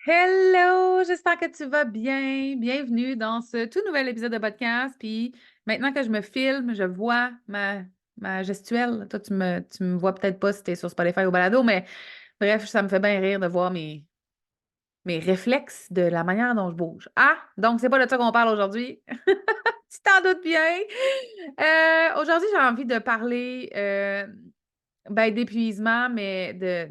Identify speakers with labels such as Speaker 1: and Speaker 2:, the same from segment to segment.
Speaker 1: Hello, j'espère que tu vas bien. Bienvenue dans ce tout nouvel épisode de podcast. Puis maintenant que je me filme, je vois ma gestuelle. Toi, tu me vois peut-être pas si tu es sur Spotify ou Balado, mais bref, ça me fait bien rire de voir mes réflexes de la manière dont je bouge. Ah, donc c'est pas de ça qu'on parle aujourd'hui. Tu t'en doutes bien. Aujourd'hui, j'ai envie de parler ben, d'épuisement, mais de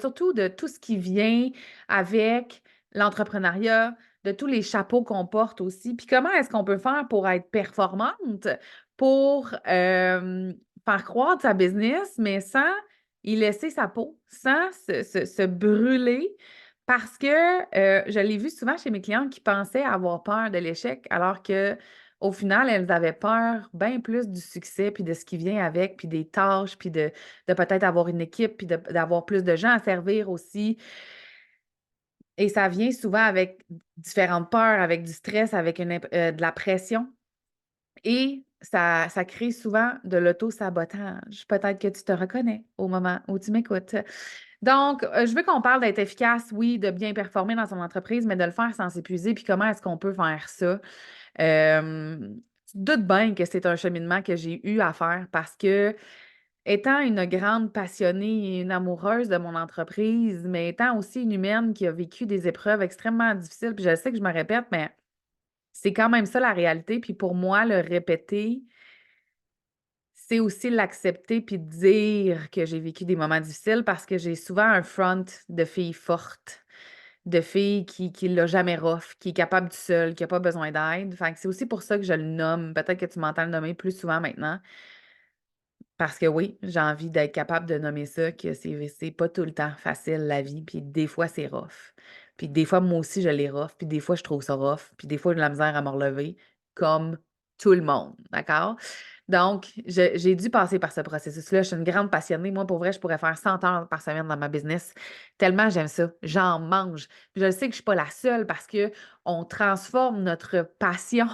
Speaker 1: surtout de tout ce qui vient avec l'entrepreneuriat, de tous les chapeaux qu'on porte aussi. Puis comment est-ce qu'on peut faire pour être performante, pour faire croître sa business, mais sans y laisser sa peau, sans se brûler. Parce que je l'ai vu souvent chez mes clientes qui pensaient avoir peur de l'échec, alors que au final, elles avaient peur bien plus du succès, puis de ce qui vient avec, puis des tâches, puis de peut-être avoir une équipe, puis d'avoir plus de gens à servir aussi. Et ça vient souvent avec différentes peurs, avec du stress, avec de la pression. Et ça crée souvent de l'auto-sabotage. Peut-être que tu te reconnais au moment où tu m'écoutes. Donc, je veux qu'on parle d'être efficace, oui, de bien performer dans son entreprise, mais de le faire sans s'épuiser. Puis comment est-ce qu'on peut faire ça? Tu te doutes bien que c'est un cheminement que j'ai eu à faire parce que, étant une grande passionnée et une amoureuse de mon entreprise, mais étant aussi une humaine qui a vécu des épreuves extrêmement difficiles, puis je sais que je me répète, mais c'est quand même ça la réalité. Puis pour moi, le répéter, c'est aussi l'accepter puis dire que j'ai vécu des moments difficiles parce que j'ai souvent un front de fille forte, de fille qui l'a jamais rough, qui est capable du seul, qui a pas besoin d'aide. Fait que c'est aussi pour ça que je le nomme. Peut-être que tu m'entends le nommer plus souvent maintenant. Parce que oui, j'ai envie d'être capable de nommer ça, que c'est pas tout le temps facile la vie, puis des fois c'est rough. Puis des fois, moi aussi, je l'ai rough, puis des fois, je trouve ça rough, puis des fois, j'ai de la misère à me relever, comme tout le monde, d'accord? Donc, j'ai dû passer par ce processus-là. Je suis une grande passionnée. Moi, pour vrai, je pourrais faire 100 heures par semaine dans ma business. Tellement j'aime ça. J'en mange. Puis je sais que je suis pas la seule parce que on transforme notre passion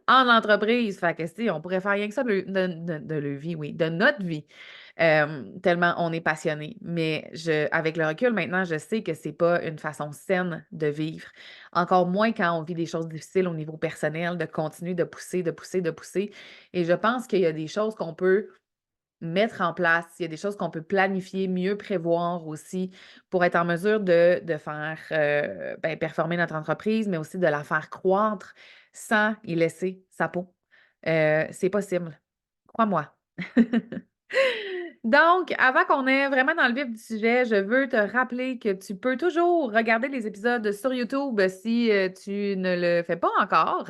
Speaker 1: en entreprise. Fait que, si on pourrait faire rien que ça de leur vie, oui, de notre vie. Tellement on est passionné. Mais avec le recul, maintenant, je sais que c'est pas une façon saine de vivre. Encore moins quand on vit des choses difficiles au niveau personnel, de continuer de pousser, de pousser, de pousser. Et je pense qu'il y a des choses qu'on peut mettre en place, il y a des choses qu'on peut planifier, mieux prévoir aussi pour être en mesure de faire ben, performer notre entreprise, mais aussi de la faire croître sans y laisser sa peau. C'est possible. Crois-moi. Donc, avant qu'on ait vraiment dans le vif du sujet, je veux te rappeler que tu peux toujours regarder les épisodes sur YouTube si tu ne le fais pas encore.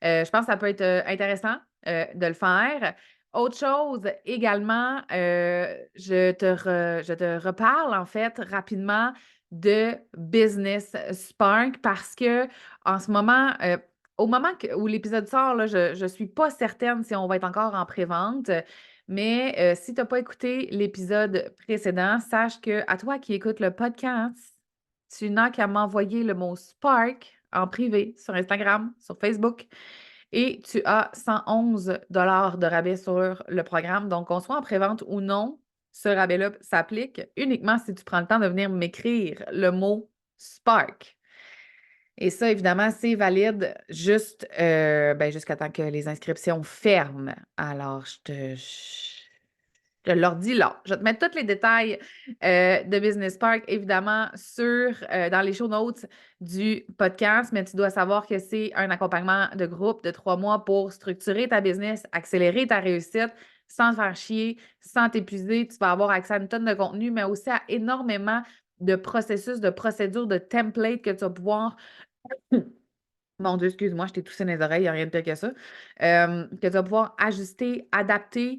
Speaker 1: Je pense que ça peut être intéressant de le faire. Autre chose également, je te reparle en fait rapidement de Business Spark parce que en ce moment, au moment où l'épisode sort, là, je ne suis pas certaine si on va être encore en pré-vente. Mais si tu n'as pas écouté l'épisode précédent, sache que à toi qui écoutes le podcast, tu n'as qu'à m'envoyer le mot Spark en privé sur Instagram, sur Facebook, et tu as 111 de rabais sur le programme. Donc, qu'on soit en prévente ou non, ce rabais-là s'applique uniquement si tu prends le temps de venir m'écrire le mot Spark. Et ça, évidemment, c'est valide juste ben, jusqu'à temps que les inscriptions ferment. Alors, je leur dis là. Je vais te mettre tous les détails de Business Park, évidemment, dans les show notes du podcast, mais tu dois savoir que c'est un accompagnement de groupe de 3 mois pour structurer ta business, accélérer ta réussite sans te faire chier, sans t'épuiser. Tu vas avoir accès à une tonne de contenu, mais aussi à énormément de processus, de procédures, de templates que tu vas pouvoir mon Dieu, excuse-moi, je t'ai toussé dans les oreilles, il n'y a rien de pire que ça. Que tu vas pouvoir ajuster, adapter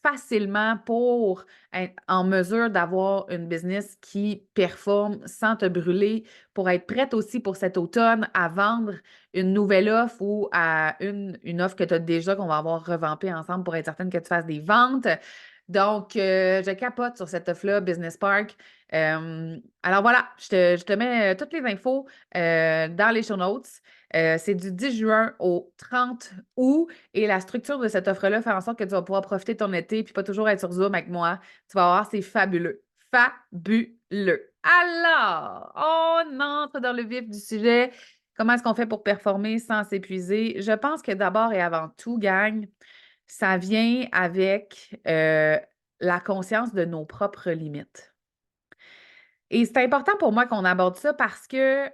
Speaker 1: facilement pour être en mesure d'avoir une business qui performe sans te brûler, pour être prête aussi pour cet automne à vendre une nouvelle offre ou à une offre que tu as déjà, qu'on va avoir revampée ensemble pour être certaine que tu fasses des ventes. Donc, je capote sur cette offre-là, Business Park. Alors voilà, je te mets toutes les infos dans les show notes. C'est du 10 juin au 30 août et la structure de cette offre-là fait en sorte que tu vas pouvoir profiter de ton été puis pas toujours être sur Zoom avec moi. Tu vas voir, c'est fabuleux. Fabuleux. Alors, on entre dans le vif du sujet. Comment est-ce qu'on fait pour performer sans s'épuiser? Je pense que d'abord et avant tout, gang, ça vient avec la conscience de nos propres limites. Et c'est important pour moi qu'on aborde ça parce que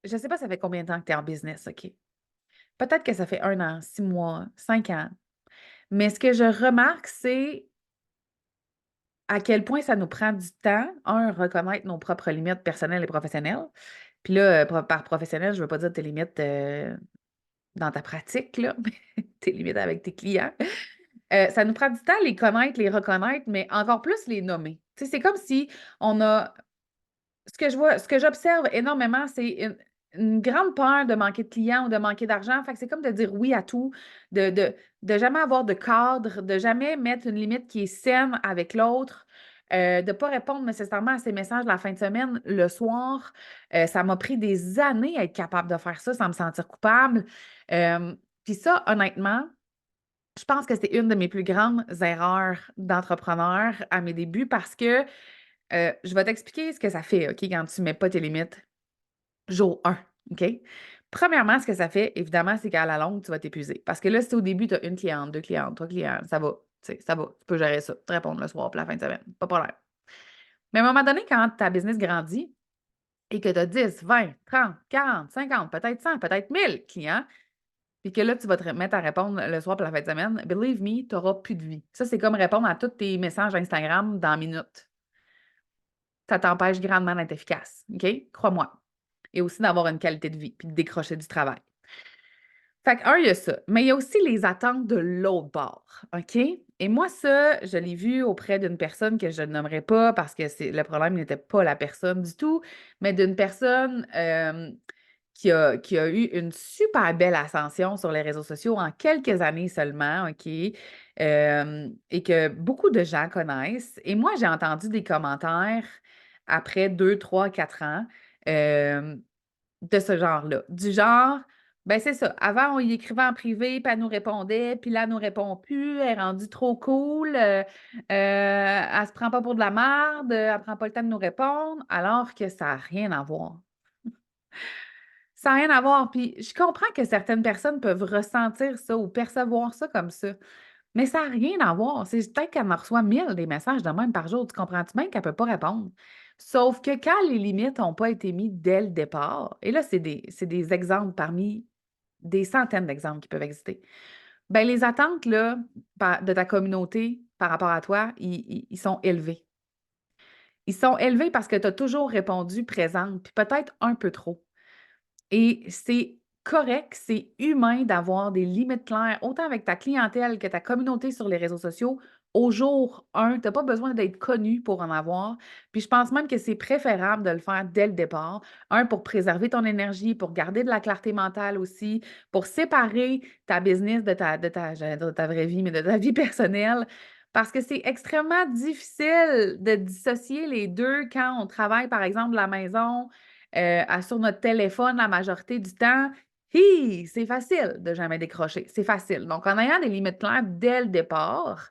Speaker 1: je ne sais pas ça fait combien de temps que tu es en business, OK? Peut-être que ça fait 1 an, 6 mois, 5 ans. Mais ce que je remarque, c'est à quel point ça nous prend du temps, reconnaître nos propres limites personnelles et professionnelles. Puis là, par professionnel, je ne veux pas dire tes limites dans ta pratique, là, mais tes limites avec tes clients. Ça nous prend du temps les connaître, les reconnaître, mais encore plus les nommer. Tu sais, c'est comme si on a ce que j'observe énormément, c'est une grande peur de manquer de clients ou de manquer d'argent. Fait que c'est comme de dire oui à tout, de jamais avoir de cadre, de jamais mettre une limite qui est saine avec l'autre, de ne pas répondre nécessairement à ses messages la fin de semaine, le soir. Ça m'a pris des années à être capable de faire ça sans me sentir coupable. Puis ça, honnêtement, je pense que c'est une de mes plus grandes erreurs d'entrepreneur à mes débuts parce que je vais t'expliquer ce que ça fait, OK, quand tu ne mets pas tes limites. Jour 1, OK? Premièrement, ce que ça fait, évidemment, c'est qu'à la longue, tu vas t'épuiser. Parce que là, si au début, tu as une cliente, deux clientes, trois clients, ça va. Tu sais, ça va. Tu peux gérer ça. Te répondre le soir pour la fin de semaine. Pas de problème. Mais à un moment donné, quand ta business grandit et que tu as 10, 20, 30, 40, 50, peut-être 100, peut-être 1000 clients, puis que là, tu vas te mettre à répondre le soir pour la fin de semaine, believe me, tu n'auras plus de vie. Ça, c'est comme répondre à tous tes messages Instagram dans minutes. Ça t'empêche grandement d'être efficace. OK? Crois-moi. Et aussi d'avoir une qualité de vie, puis de décrocher du travail. Fait que, il y a ça. Mais il y a aussi les attentes de l'autre bord. OK? Et moi, ça, je l'ai vu auprès d'une personne que je ne nommerai pas parce que le problème n'était pas la personne du tout, mais d'une personne qui a eu une super belle ascension sur les réseaux sociaux en quelques années seulement, OK? Et que beaucoup de gens connaissent. Et moi, j'ai entendu des commentaires après 2, 3, 4 ans euh, de ce genre-là. Du genre, ben c'est ça. Avant, on y écrivait en privé, puis elle nous répondait, puis là, elle nous répond plus, elle est rendue trop cool, elle se prend pas pour de la merde, elle prend pas le temps de nous répondre, alors que ça n'a rien à voir. Ça n'a rien à voir. Puis je comprends que certaines personnes peuvent ressentir ça ou percevoir ça comme ça, mais ça n'a rien à voir. C'est peut-être qu'elle en reçoit 1000 des messages de même par jour. Tu comprends-tu bien qu'elle ne peut pas répondre? Sauf que quand les limites n'ont pas été mises dès le départ, et là, c'est des exemples parmi des centaines d'exemples qui peuvent exister. Bien, les attentes là, de ta communauté par rapport à toi, ils sont élevés. Ils sont élevés parce que tu as toujours répondu présente, puis peut-être un peu trop. Et c'est correct, c'est humain d'avoir des limites claires, autant avec ta clientèle que ta communauté sur les réseaux sociaux. Au jour 1, tu n'as pas besoin d'être connu pour en avoir. Puis je pense même que c'est préférable de le faire dès le départ. Pour préserver ton énergie, pour garder de la clarté mentale aussi, pour séparer ta business j'allais dire de ta vraie vie, mais de ta vie personnelle. Parce que c'est extrêmement difficile de dissocier les deux quand on travaille, par exemple, de la maison, sur notre téléphone la majorité du temps, c'est facile de jamais décrocher. C'est facile. Donc, en ayant des limites claires dès le départ,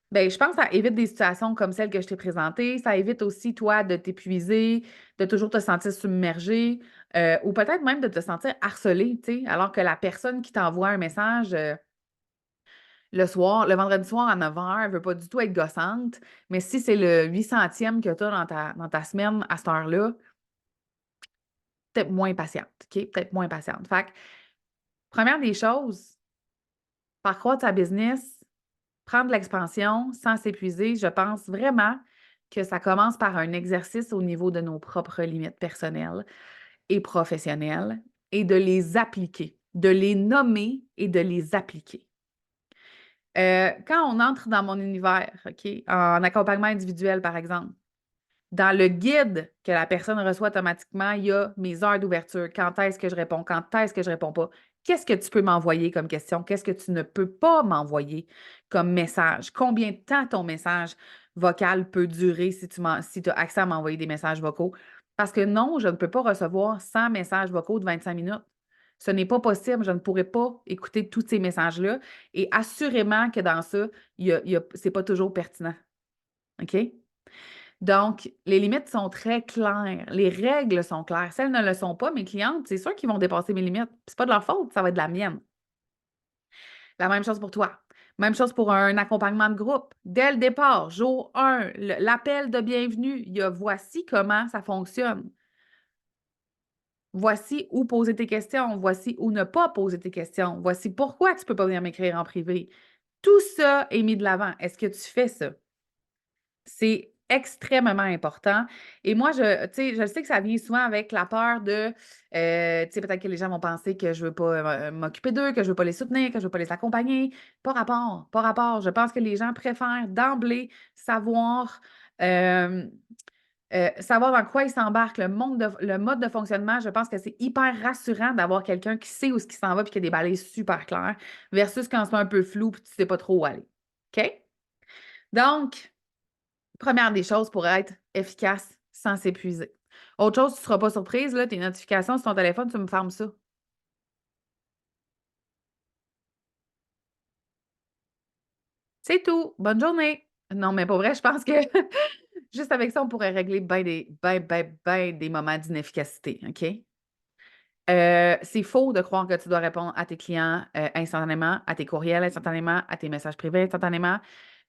Speaker 1: ben, je pense que ça évite des situations comme celle que je t'ai présentée. Ça évite aussi, toi, de t'épuiser, de toujours te sentir submergé ou peut-être même de te sentir harcelé, tu sais, alors que la personne qui t'envoie un message le soir, le vendredi soir à 9 h, elle ne veut pas du tout être gossante, mais si c'est le 800e que tu as dans ta semaine à cette heure-là, peut-être moins patiente, OK? Peut-être moins patiente. Fait que, première des choses, par croître sa business, prendre de l'expansion sans s'épuiser, je pense vraiment que ça commence par un exercice au niveau de nos propres limites personnelles et professionnelles et de les appliquer, de les nommer et de les appliquer. Quand on entre dans mon univers, OK, en accompagnement individuel, par exemple, dans le guide que la personne reçoit automatiquement, il y a mes heures d'ouverture, quand est-ce que je réponds, quand est-ce que je ne réponds pas. Qu'est-ce que tu peux m'envoyer comme question? Qu'est-ce que tu ne peux pas m'envoyer comme message? Combien de temps ton message vocal peut durer si tu as accès à m'envoyer des messages vocaux? Parce que non, je ne peux pas recevoir 100 messages vocaux de 25 minutes. Ce n'est pas possible. Je ne pourrais pas écouter tous ces messages-là. Et assurément que dans ça, ce n'est pas toujours pertinent. OK? Donc, les limites sont très claires. Les règles sont claires. Celles ne le sont pas, mes clientes, c'est sûr qu'ils vont dépasser mes limites. C'est pas de leur faute, ça va être de la mienne. La même chose pour toi. Même chose pour un accompagnement de groupe. Dès le départ, jour 1, l'appel de bienvenue, il y a voici comment ça fonctionne. Voici où poser tes questions. Voici où ne pas poser tes questions. Voici pourquoi tu ne peux pas venir m'écrire en privé. Tout ça est mis de l'avant. Est-ce que tu fais ça? C'est extrêmement important. Et moi, je sais que ça vient souvent avec la peur de, peut-être que les gens vont penser que je ne veux pas m'occuper d'eux, que je ne veux pas les soutenir, que je ne veux pas les accompagner. Pas rapport, pas rapport. Je pense que les gens préfèrent d'emblée savoir, savoir dans quoi ils s'embarquent, le mode de fonctionnement. Je pense que c'est hyper rassurant d'avoir quelqu'un qui sait où ce qui s'en va et qui a des balises super claires versus quand c'est un peu flou et tu ne sais pas trop où aller. OK? Donc, première des choses pour être efficace sans s'épuiser. Autre chose, tu ne seras pas surprise, là, tes notifications sur ton téléphone, tu me fermes ça. C'est tout. Bonne journée. Non, mais pour vrai, je pense que juste avec ça, on pourrait régler ben des moments d'inefficacité, OK? C'est faux de croire que tu dois répondre à tes clients instantanément, à tes courriels instantanément, à tes messages privés instantanément,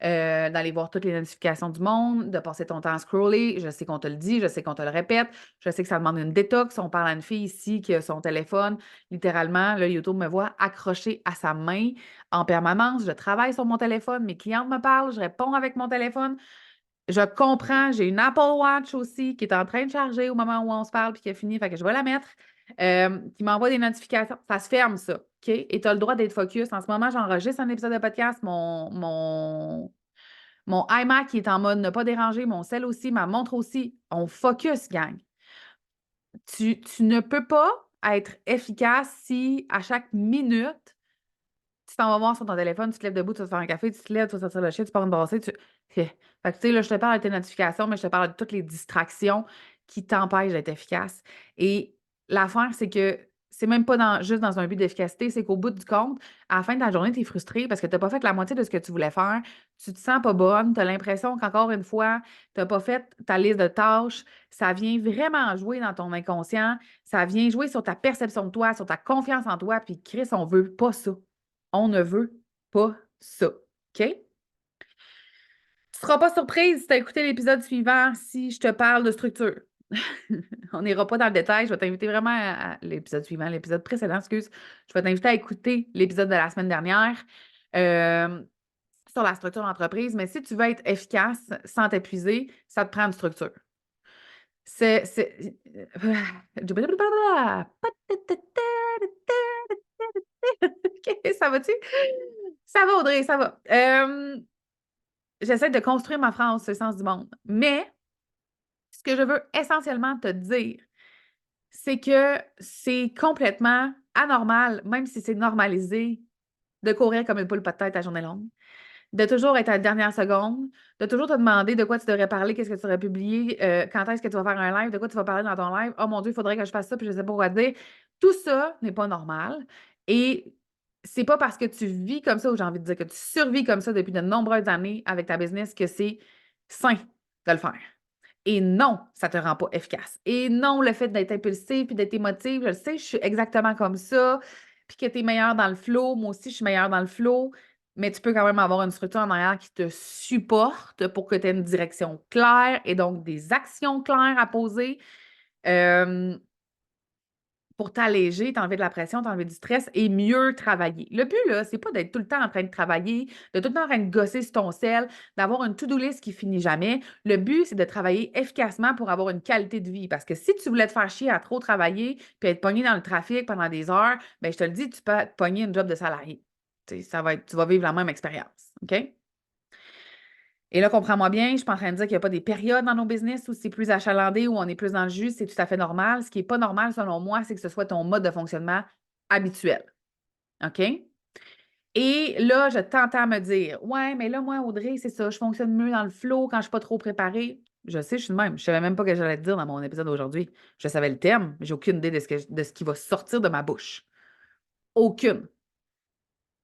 Speaker 1: d'aller voir toutes les notifications du monde, de passer ton temps à scroller. Je sais qu'on te le dit, je sais qu'on te le répète, je sais que ça demande une détox. On parle à une fille ici qui a son téléphone, littéralement, là, YouTube me voit accroché à sa main en permanence. Je travaille sur mon téléphone, mes clientes me parlent, je réponds avec mon téléphone. Je comprends, j'ai une Apple Watch aussi qui est en train de charger au moment où on se parle puis qui a fini, fait que je vais la mettre, qui m'envoie des notifications. Ça se ferme, ça, OK? Et tu as le droit d'être focus. En ce moment, j'enregistre un épisode de podcast. Mon iMac qui est en mode ne pas déranger, mon cell aussi, ma montre aussi. On focus, gang. Tu ne peux pas être efficace si à chaque minute, tu t'en vas voir sur ton téléphone, tu te lèves debout, tu vas te faire un café, tu te lèves, tu vas sortir le chien, tu pars une brassée. Fait que, tu sais, là, je te parle de tes notifications, mais je te parle de toutes les distractions qui t'empêchent d'être efficace. Et l'affaire, c'est que c'est même pas juste dans un but d'efficacité, c'est qu'au bout du compte, à la fin de la journée, tu es frustré parce que tu n'as pas fait la moitié de ce que tu voulais faire. Tu te sens pas bonne, tu as l'impression qu'encore une fois, tu n'as pas fait ta liste de tâches. Ça vient vraiment jouer dans ton inconscient. Ça vient jouer sur ta perception de toi, sur ta confiance en toi. Puis, Chris, on veut pas ça. On ne veut pas ça. OK? Tu ne seras pas surprise si tu as écouté l'épisode suivant si je te parle de structure. On n'ira pas dans le détail. Je vais t'inviter vraiment à l'épisode suivant, l'épisode précédent, excuse. Je vais t'inviter à écouter l'épisode de la semaine dernière euh, sur la structure d'entreprise. Mais si tu veux être efficace sans t'épuiser, ça te prend une structure. OK, ça va-tu? Ça va, Audrey, ça va. J'essaie de construire ma phrase sur le sens du monde. Mais ce que je veux essentiellement te dire, c'est que c'est complètement anormal, même si c'est normalisé, de courir comme une poule pas de tête à journée longue, de toujours être à la dernière seconde, de toujours te demander de quoi tu devrais parler, qu'est-ce que tu aurais publié, quand est-ce que tu vas faire un live, de quoi tu vas parler dans ton live. Oh mon Dieu, il faudrait que je fasse ça, puis je ne sais pas quoi dire. Tout ça n'est pas normal. Et c'est pas parce que tu vis comme ça, ou j'ai envie de dire que tu survis comme ça depuis de nombreuses années avec ta business que c'est sain de le faire. Et non, ça ne te rend pas efficace. Et non, le fait d'être impulsif puis d'être émotive, je le sais, je suis exactement comme ça. Puis que tu es meilleur dans le flow, moi aussi, je suis meilleure dans le flow. Mais tu peux quand même avoir une structure en arrière qui te supporte pour que tu aies une direction claire et donc des actions claires à poser. Euh, pour t'alléger, t'enlever de la pression, t'enlever du stress et mieux travailler. Le but, là, c'est pas d'être tout le temps en train de travailler, de tout le temps en train de gosser sur ton sel, d'avoir une to-do list qui finit jamais. Le but, c'est de travailler efficacement pour avoir une qualité de vie. Parce que si tu voulais te faire chier à trop travailler puis être pogné dans le trafic pendant des heures, bien, je te le dis, tu peux te pogner une job de salarié. Tu sais, tu vas vivre la même expérience. OK? Et là, comprends-moi bien, je ne suis pas en train de dire qu'il n'y a pas des périodes dans nos business où c'est plus achalandé, où on est plus dans le jus, c'est tout à fait normal. Ce qui n'est pas normal, selon moi, c'est que ce soit ton mode de fonctionnement habituel. OK? Et là, je t'entends me dire, ouais, mais là, moi, Audrey, c'est ça, je fonctionne mieux dans le flow quand je ne suis pas trop préparée. Je sais, je suis de même. Je ne savais même pas que j'allais te dire dans mon épisode d'aujourd'hui. Je savais le thème, mais j'ai aucune idée de ce qui va sortir de ma bouche. Aucune.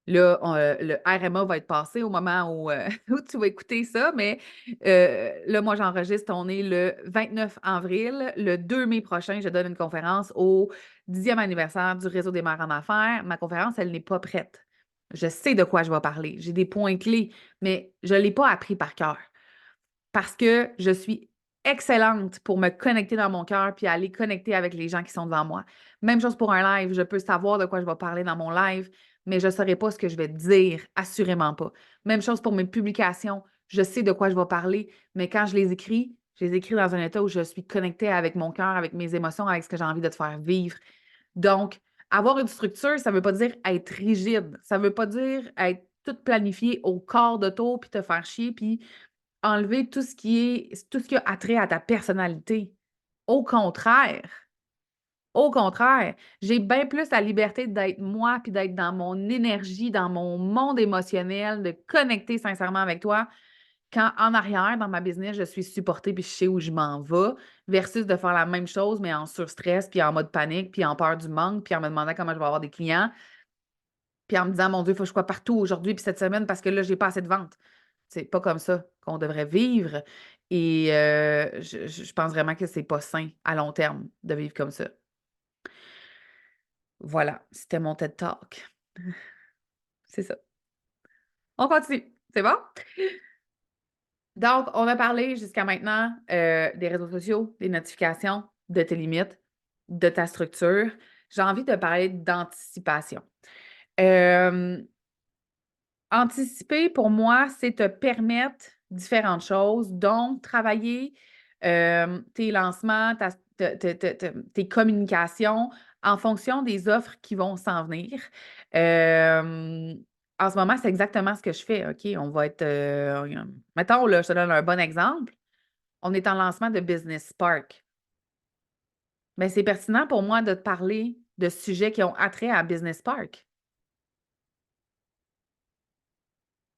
Speaker 1: Là, le RMA va être passé au moment où, où tu vas écouter ça, mais là, moi, j'enregistre, on est le 29 avril. Le 2 mai prochain, je donne une conférence au 10e anniversaire du Réseau des mères en affaires. Ma conférence, elle n'est pas prête. Je sais de quoi je vais parler. J'ai des points clés, mais je ne l'ai pas appris par cœur parce que je suis excellente pour me connecter dans mon cœur puis aller connecter avec les gens qui sont devant moi. Même chose pour un live, je peux savoir de quoi je vais parler dans mon live, mais je ne saurais pas ce que je vais dire, assurément pas. Même chose pour mes publications, je sais de quoi je vais parler, mais quand je les écris dans un état où je suis connectée avec mon cœur, avec mes émotions, avec ce que j'ai envie de te faire vivre. Donc, avoir une structure, ça ne veut pas dire être rigide, ça ne veut pas dire être tout planifié au quart de tour puis te faire chier puis enlever tout ce qui a attrait à ta personnalité. Au contraire, au contraire, j'ai bien plus la liberté d'être moi puis d'être dans mon énergie, dans mon monde émotionnel, de connecter sincèrement avec toi, quand en arrière, dans ma business, je suis supportée puis je sais où je m'en vais, versus de faire la même chose, mais en surstress, puis en mode panique, puis en peur du manque, puis en me demandant comment je vais avoir des clients, puis en me disant, mon Dieu, il faut que je sois partout aujourd'hui puis cette semaine parce que là, j'ai pas assez de ventes. C'est pas comme ça qu'on devrait vivre. Et je pense vraiment que c'est pas sain à long terme de vivre comme ça. Voilà, c'était mon TED Talk. C'est ça. On continue. C'est bon? Donc, on a parlé jusqu'à maintenant des réseaux sociaux, des notifications, de tes limites, de ta structure. J'ai envie de parler d'anticipation. Euh, Anticiper, pour moi, c'est te permettre différentes choses, donc travailler tes lancements, tes communications en fonction des offres qui vont s'en venir. En ce moment, c'est exactement ce que je fais. OK, on va être. Mettons, là, je te donne un bon exemple. On est en lancement de Business Spark. Mais c'est pertinent pour moi de te parler de sujets qui ont attrait à Business Spark.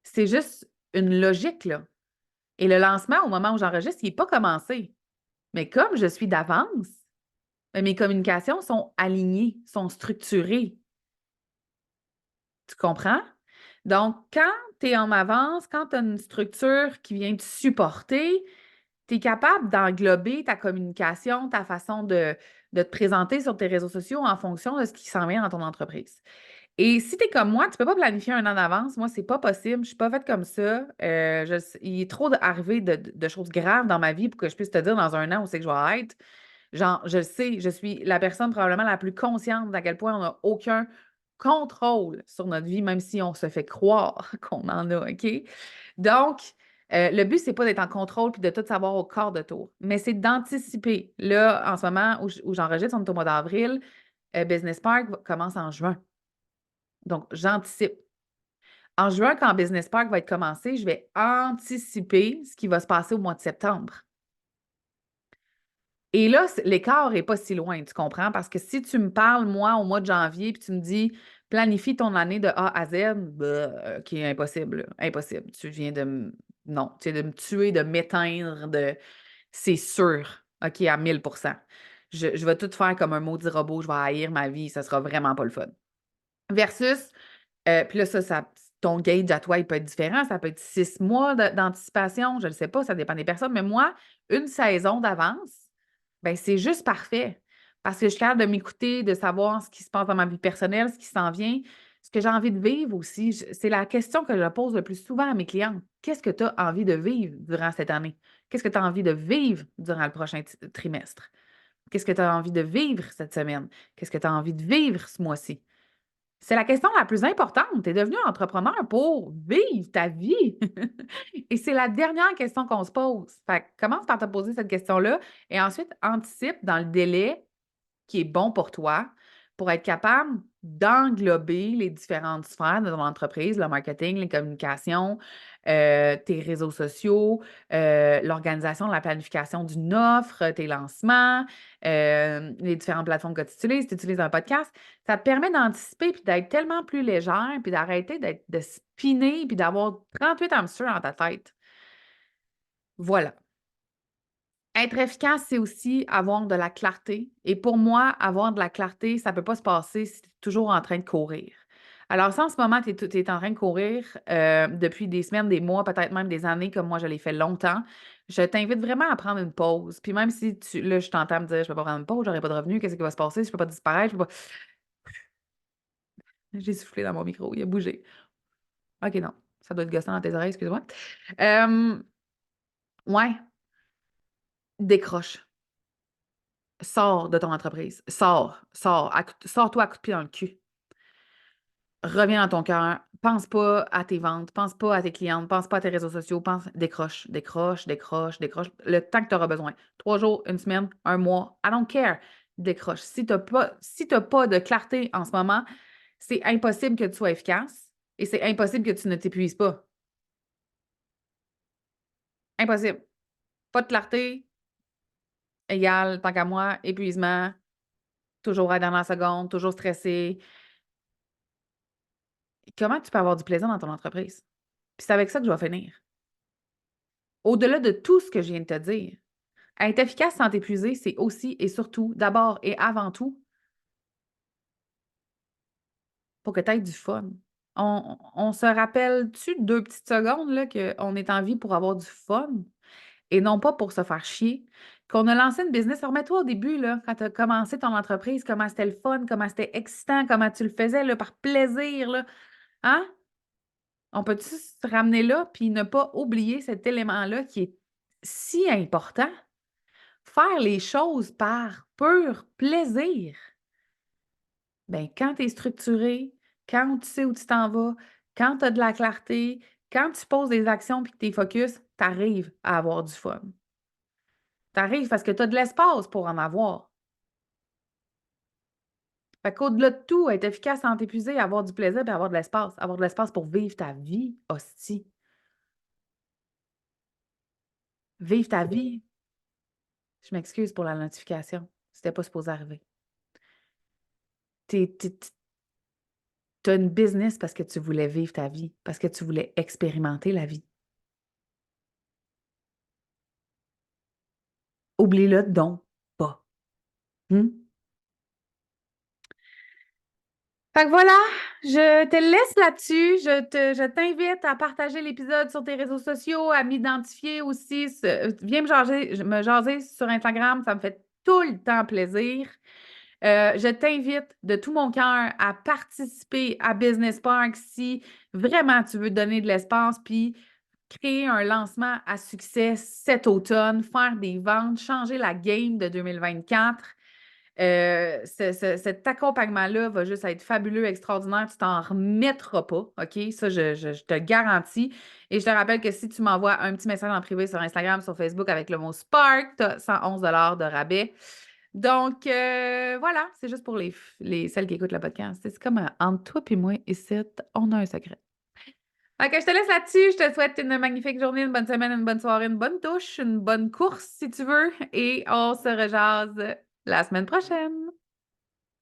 Speaker 1: C'est juste une logique, là. Et le lancement, au moment où j'enregistre, il n'est pas commencé. Mais comme je suis d'avance, ben, mes communications sont alignées, sont structurées. Tu comprends? Donc, quand tu es en avance, quand tu as une structure qui vient te supporter, tu es capable d'englober ta communication, ta façon de te présenter sur tes réseaux sociaux en fonction de ce qui s'en vient dans ton entreprise. Et si tu es comme moi, tu ne peux pas planifier un an d'avance. Moi, c'est pas possible. Je ne suis pas faite comme ça. Il est trop arrivé de choses graves dans ma vie pour que je puisse te dire dans un an où c'est que je vais être. Genre, je le sais, je suis la personne probablement la plus consciente d'à quel point on n'a aucun contrôle sur notre vie, même si on se fait croire qu'on en a, OK? Donc, le but, c'est pas d'être en contrôle puis de tout savoir au quart de tour, mais c'est d'anticiper. Là, en ce moment où j'enregistre, on est au mois d'avril, Business Park commence en juin. Donc, j'anticipe. En juin, quand Business Park va être commencé, je vais anticiper ce qui va se passer au mois de septembre. Et là, l'écart n'est pas si loin, tu comprends? Parce que si tu me parles, moi, au mois de janvier, puis tu me dis planifie ton année de A à Z, bah, OK, impossible, là, impossible. Tu viens de me. Non, tu viens de me tuer, de m'éteindre, de. C'est sûr, OK, à 1000%. Je vais tout faire comme un maudit robot, je vais haïr ma vie, ça sera vraiment pas le fun. Versus, puis là, ton gauge à toi, il peut être différent. Ça peut être 6 mois d'anticipation, je ne sais pas, ça dépend des personnes. Mais moi, une saison d'avance, ben c'est juste parfait. Parce que je suis capable de m'écouter, de savoir ce qui se passe dans ma vie personnelle, ce qui s'en vient, ce que j'ai envie de vivre aussi. C'est la question que je pose le plus souvent à mes clients. Qu'est-ce que tu as envie de vivre durant cette année? Qu'est-ce que tu as envie de vivre durant le prochain trimestre? Qu'est-ce que tu as envie de vivre cette semaine? Qu'est-ce que tu as envie de vivre ce mois-ci? C'est la question la plus importante. Tu es devenu entrepreneur pour vivre ta vie. Et c'est la dernière question qu'on se pose. Fait que commence par te poser cette question-là et ensuite anticipe dans le délai qui est bon pour toi pour être capable d'englober les différentes sphères de ton entreprise, le marketing, les communications, tes réseaux sociaux, l'organisation, la planification d'une offre, tes lancements, les différentes plateformes que tu utilises, tu utilises un podcast. Ça te permet d'anticiper puis d'être tellement plus légère puis d'arrêter de spinner puis d'avoir 38 hamsters dans ta tête. Voilà. Être efficace, c'est aussi avoir de la clarté. Et pour moi, avoir de la clarté, ça ne peut pas se passer si tu es toujours en train de courir. Alors, si en ce moment, tu es en train de courir depuis des semaines, des mois, peut-être même des années, comme moi, je l'ai fait longtemps, je t'invite vraiment à prendre une pause. Puis même si là, je t'entends me dire, je peux pas prendre une pause, j'aurai pas de revenus, qu'est-ce qui va se passer? Je peux pas disparaître, je peux pas. J'ai soufflé dans mon micro, il a bougé. OK, non, ça doit être gossant dans tes oreilles, excuse-moi. Euh, ouais, décroche. Sors de ton entreprise. Sors. Sors-toi à coups de pied dans le cul. Reviens dans ton cœur. Pense pas à tes ventes, pense pas à tes clientes, pense pas à tes réseaux sociaux, décroche. Le temps que tu auras besoin. 3 jours, une semaine, un mois, I don't care. Décroche. Si t'as pas de clarté en ce moment, c'est impossible que tu sois efficace et c'est impossible que tu ne t'épuises pas. Impossible. Pas de clarté, égale, tant qu'à moi, épuisement, toujours à la dernière seconde, toujours stressé. Comment tu peux avoir du plaisir dans ton entreprise? Puis c'est avec ça que je vais finir. Au-delà de tout ce que je viens de te dire, être efficace sans t'épuiser, c'est aussi et surtout, d'abord et avant tout, pour que tu aies du fun. On se rappelle-tu 2 petites secondes là, qu'on est en vie pour avoir du fun et non pas pour se faire chier? Qu'on a lancé une business, remets-toi au début, là, quand tu as commencé ton entreprise, comment c'était le fun, comment c'était excitant, comment tu le faisais là, par plaisir. Là. Hein? On peut-tu se ramener là puis ne pas oublier cet élément-là qui est si important? Faire les choses par pur plaisir. Bien, quand tu es structuré, quand tu sais où tu t'en vas, quand tu as de la clarté, quand tu poses des actions puis que tu es focus, tu arrives à avoir du fun. Tu arrives parce que tu as de l'espace pour en avoir. Fait qu'au-delà de tout, être efficace sans t'épuiser, avoir du plaisir et avoir de l'espace. Avoir de l'espace pour vivre ta vie, hostie. Vivre ta vie. Je m'excuse pour la notification. C'était pas supposé arriver. Tu as une business parce que tu voulais vivre ta vie, parce que tu voulais expérimenter la vie. Oublie-le donc pas. Hmm? Fait que voilà, je te laisse là-dessus. Je t'invite à partager l'épisode sur tes réseaux sociaux, à m'identifier aussi. Viens me jaser sur Instagram, ça me fait tout le temps plaisir. Je t'invite de tout mon cœur à participer à Business Park si vraiment tu veux donner de l'espace, puis créer un lancement à succès cet automne, faire des ventes, changer la game de 2024. Cet accompagnement-là va juste être fabuleux, extraordinaire. Tu t'en remettras pas, OK? Ça, je te garantis. Et je te rappelle que si tu m'envoies un petit message en privé sur Instagram, sur Facebook avec le mot Spark, tu as 111 de rabais. Donc, voilà, c'est juste pour celles qui écoutent le podcast. C'est comme entre toi et moi, ici, on a un secret. Fait que je te laisse là-dessus. Je te souhaite une magnifique journée, une bonne semaine, une bonne soirée, une bonne douche, une bonne course si tu veux. Et on se rejase la semaine prochaine.